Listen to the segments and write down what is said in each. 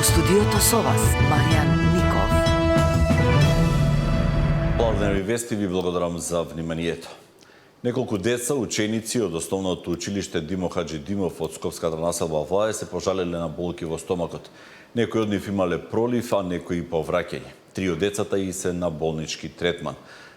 Во студиото со вас, Маријан Ников. Владени вести, ви благодарам за вниманието. Неколку деца, ученици од основното училиште Димо Хаджи Димов од Скопската населба Влаје се пожалеле на болки во стомакот. Некои од нив имале пролив, а некои повраќање. 3 од децата и се на болнички третман.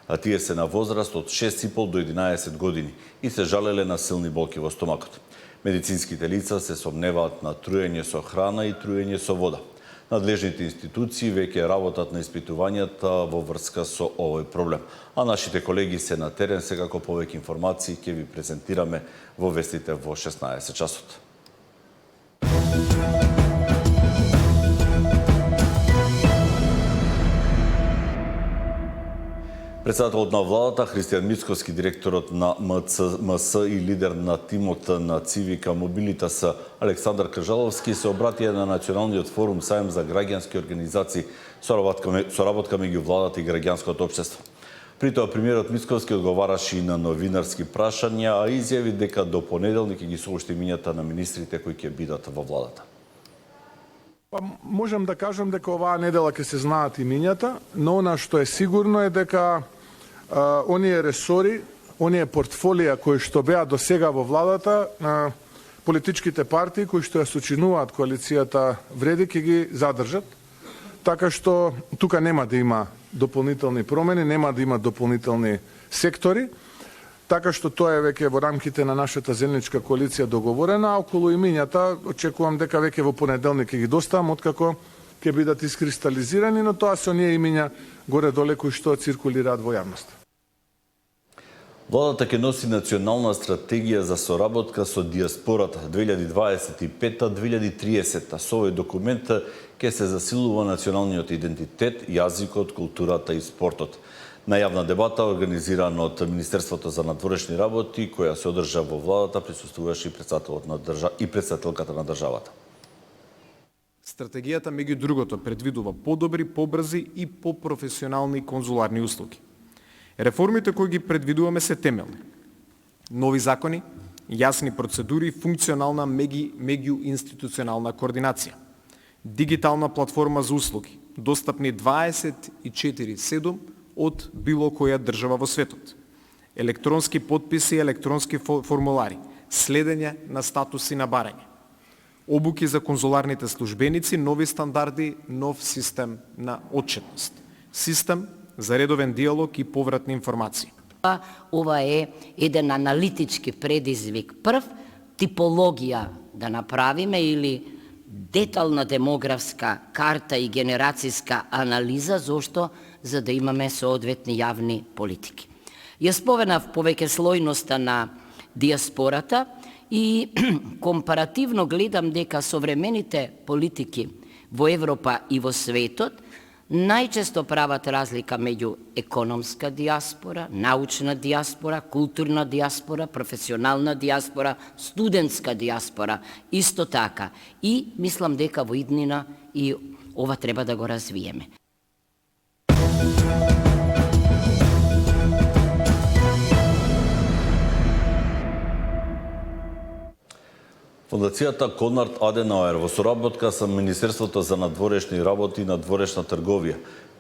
А тие се на возраст од 6,5 до 11 години и се жалеле на силни болки во стомакот. Медицинските лица се сомневаат на труење со храна и труење со вода. Надлежните институции веќе работат на испитувањата во врска со овој проблем. А нашите колеги се на терен, секако повеќе информации ќе ви презентираме во вестите во 16 часот. Председателот на владата Христијан Мицкоски, директорот на МС и лидер на тимот на Цивика Мобилитас Александар Кржаловски се обратија на Националниот форум Саем за граѓански организации со работка меѓу владата и граѓанското општество. При тоа премиерот Мицкоски одговараше и на новинарски прашања, а изјави дека до понеделник ќе ги соопшти имињата на министрите кои ќе бидат во владата. Можам да кажам дека оваа недела ќе се знаат имињата, но она што е сигурно е дека оние ресори, оние портфолија кои што беа до сега во владата, политичките партии кои што ја сочинуваат коалицијата вреди ќе ги задржат. Така што тука нема да има дополнителни промени, нема да има дополнителни сектори. Така што тоа е веќе во рамките на нашата заедничка коалиција договорена, а околу имињата очекувам дека веќе во понеделник ќе ги доставам, откако ќе бидат искристализирани, но тоа се оние имиња горе-доле кои што циркулираат во јавност. Владата ќе носи национална стратегија за соработка со диаспората 2025-2030. Со овој документ ќе се засилува националниот идентитет, јазикот, културата и спортот. На јавна дебата, организирана од Министерството за надворешни работи, која се одржа во владата, присуствуваше и председателката на државата. Стратегијата, меѓу другото, предвидува подобри, побрзи и попрофесионални конзуларни услуги. Реформите кои ги предвидуваме се темелни. Нови закони, јасни процедури и функционална меѓуинституционална координација. Дигитална платформа за услуги, достапни 24/7 од било која држава во светот. Електронски подписи и електронски формулари, следење на статуси на барање. Обуки за конзуларните службеници, нови стандарди, нов систем на отчетност. Систем за редовен диалог и повратни информации. Ова е еден аналитички предизвик. Прв, типологија да направиме или детална демографска карта и генерацијска анализа, зошто за да имаме соодветни јавни политики. Ја споменав повеќе слојноста на диаспората и компаративно гледам дека современите политики во Европа и во светот најчесто прават разлика меѓу економска диаспора, научна диаспора, културна диаспора, професионална диаспора, студентска диаспора, исто така. И мислам дека во иднина и ова треба да го развиеме. Фондацијата Конрад Аденауер во соработка со Министерството за надворешни работи и надворешна трговија,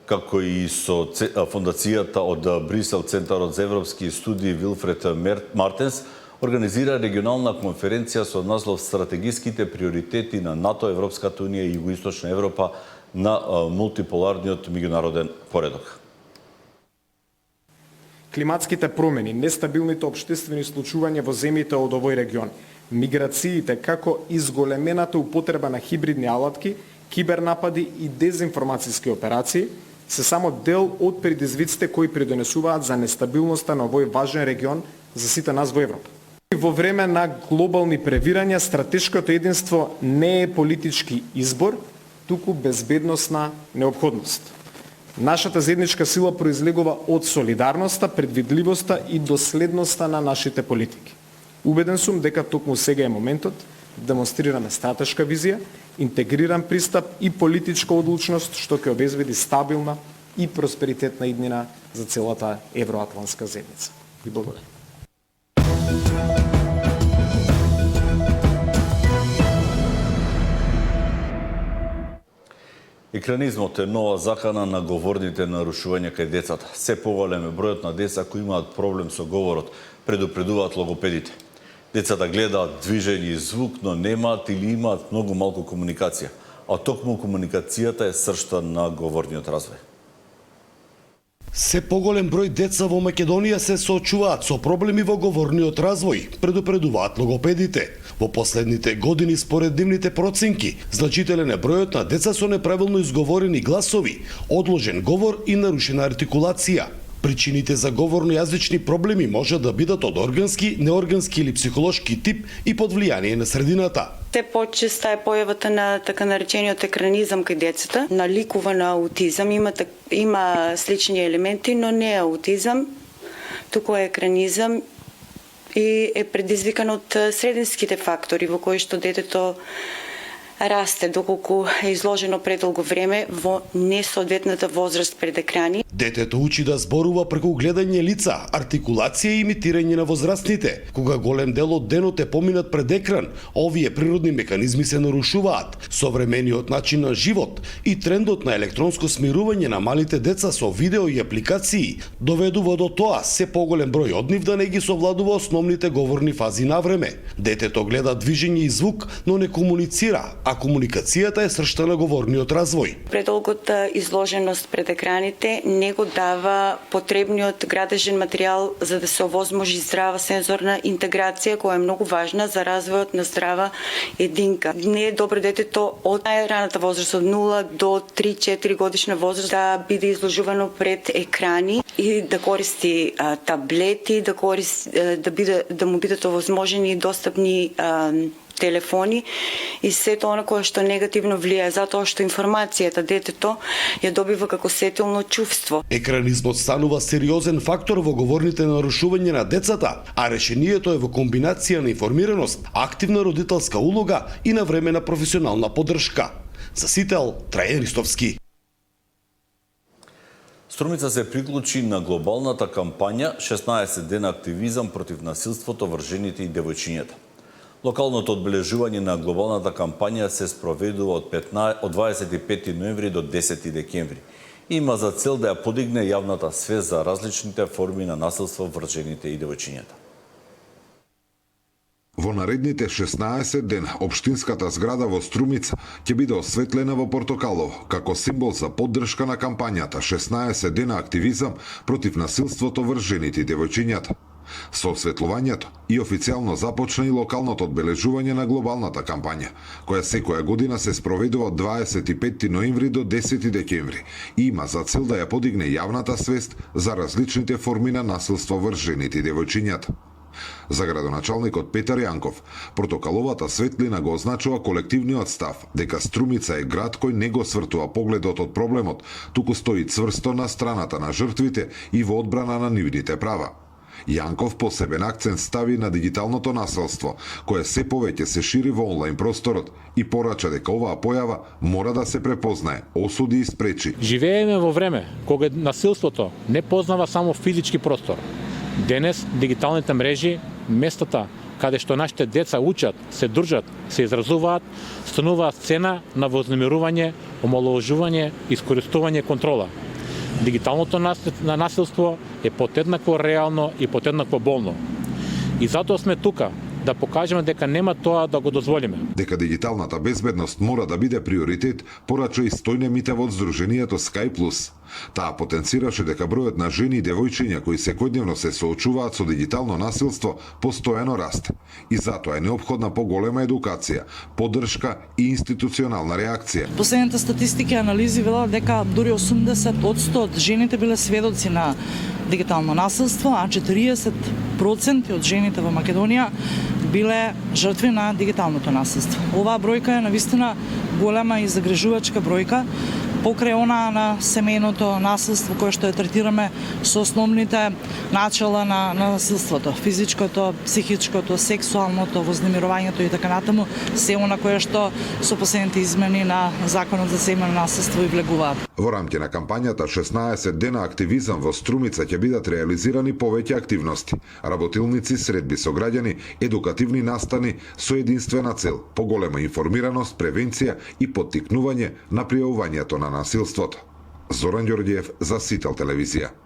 како и со Фондацијата од Брисел, Центарот за европски студии Вилфред Мартенс, организира регионална конференција со наслов Стратегиските приоритети на НАТО, Европската унија и Југоисточна Европа на мултиполарниот меѓународен поредок. Климатските промени, нестабилните општествени случувања во земјите од овој регион, миграциите, како изголемената употреба на хибридни алатки, кибернапади и дезинформацијски операции, се само дел од предизвиците кои придонесуваат за нестабилноста на овој важен регион за сите нас во Европа. Во време на глобални превирања, стратешкото единство не е политички избор, туку безбедносна неопходност. Нашата заедничка сила произлегува од солидарноста, предвидливоста и доследноста на нашите политики. Убеден сум дека токму сега е моментот да демонстрираме стратешка визија, интегриран пристап и политичка одлучност што ќе обезбеди стабилна и просперитетна иднина за целата евроатлантска заедница. Ви благодарам. Екранизмот е нова закана на говорните нарушувања кај децата. Се поголем е бројот на деца кои имаат проблем со говорот, предупредуваат логопедите. Децата гледаат движење и звук, но немаат или имаат многу малку комуникација, а токму комуникацијата е сршта на говорниот развој. Се поголем број деца во Македонија се соочуваат со проблеми во говорниот развој, предупредуваат логопедите. Во последните години, според нивните проценки, значителен е бројот на деца со неправилно изговорени гласови, одложен говор и нарушена артикулација. Причините за говорно-јазични проблеми може да бидат од органски, неоргански или психолошки тип и под влијание на средината. Се почеста е појавата на така наречениот екранизам кај децата, наликува на аутизам, има слични елементи, но не е аутизам, туку е екранизам и е предизвикан од срединските фактори во кои што детето расте доколку е изложено предолго време во несоодветната возраст пред екрани. Детето учи да зборува преку гледање лица, артикулација и имитирање на возрастните. Кога голем дел од денот е поминат пред екран, овие природни механизми се нарушуваат. Современиот начин на живот и трендот на електронско смирување на малите деца со видео и апликации доведува до тоа се поголем број од нив да не ги совладува основните говорни фази на време. Детето гледа движење и звук, но не комуницира, а комуникацијата е сршта на говорниот развој. Предолгота изложеност пред екраните не го дава потребниот градежен материјал за да се овозможи здрава сензорна интеграција која е многу важна за развојот на здрава единка. Не е добро детето од најраната возраст, од 0 до 3-4 годишна возраст да биде изложувано пред екрани и да користи таблети, да му бидат овозможени и достапни телефони и сето она кое што негативно влијае, затоа што информацијата детето ја добива како сетилно чувство. Екранизмот станува сериозен фактор во говорните нарушувања на децата, а решението е во комбинација на информираност, активна родителска улога и навремена професионална поддршка. За Сител, Трајан Ристовски. Струмица се приклучи на глобалната кампања 16 дена активизам против насилството врз жените и девојчињата. Локалното одбележување на глобалната кампања се спроведува од 25 ноември до 10 декември. Има за цел да ја подигне јавната свест за различните форми на насилство врз жените и девојчињата. Во наредните 16 ден, општинската зграда во Струмица ќе биде осветлена во портокалово, како символ за поддршка на кампањата 16 дена активизам против насилството врз жените и девојчињата. Со осветлувањето и официјално започна и локалното одбележување на глобалната кампања, која секоја година се спроведува од 25 ноември до 10 декември и има за цел да ја подигне јавната свест за различните форми на насилство врз жените и девојчињата. За градоначалникот Петар Јанков, портокаловата светлина го означува колективниот став дека Струмица е град кој не го свртува погледот од проблемот, туку стои цврсто на страната на жртвите и во одбрана на нивните права. Јанков посебен акцент стави на дигиталното насилство, кое се повеќе се шири во онлайн просторот и порача дека оваа појава мора да се препознае, осуди и спречи. Живееме во време кога насилството не познава само физички простор. Денес дигиталните мрежи, местата каде што нашите деца учат, се дружат, се изразуваат, стануваат сцена на вознемирување, омаловажување, искористување контрола. Дигиталното насилство е подеднакво реално и подеднакво болно. И затоа сме тука, да покажеме дека нема тоа да го дозволиме. Дека дигиталната безбедност мора да биде приоритет, порача и Стојне Митева од Сдруженијето Sky Plus. Таа потенцираше дека бројот на жени и девојчиња кои секојдневно се соочуваат со дигитално насилство постојано расте. И затоа е неопходна поголема едукација, поддршка и институционална реакција. Последните статистики и анализи велат дека дури 80% од жените биле сведоци на дигитално насилство, а 40% од жените во Македонија биле жртви на дигиталното насилство. Оваа бројка е навистина голема и загрижувачка бројка, покрај она на семејното насилство кое што ја третираме со основните начала на насилството, физичкото, психичкото, сексуалното, вознемирувањето и така натаму, се она кое што со последните измени на Законот за семејно насилство и влегуваат. Во рамки на кампањата 16 дена активизам во Струмица ќе бидат реализирани повеќе активности, работилници, средби со граѓани, едукативни настани со единствена цел – поголема информираност, превенција и поттикнување на пријавувањето на насилството. Зоран Ѓорѓиев за Сител телевизија.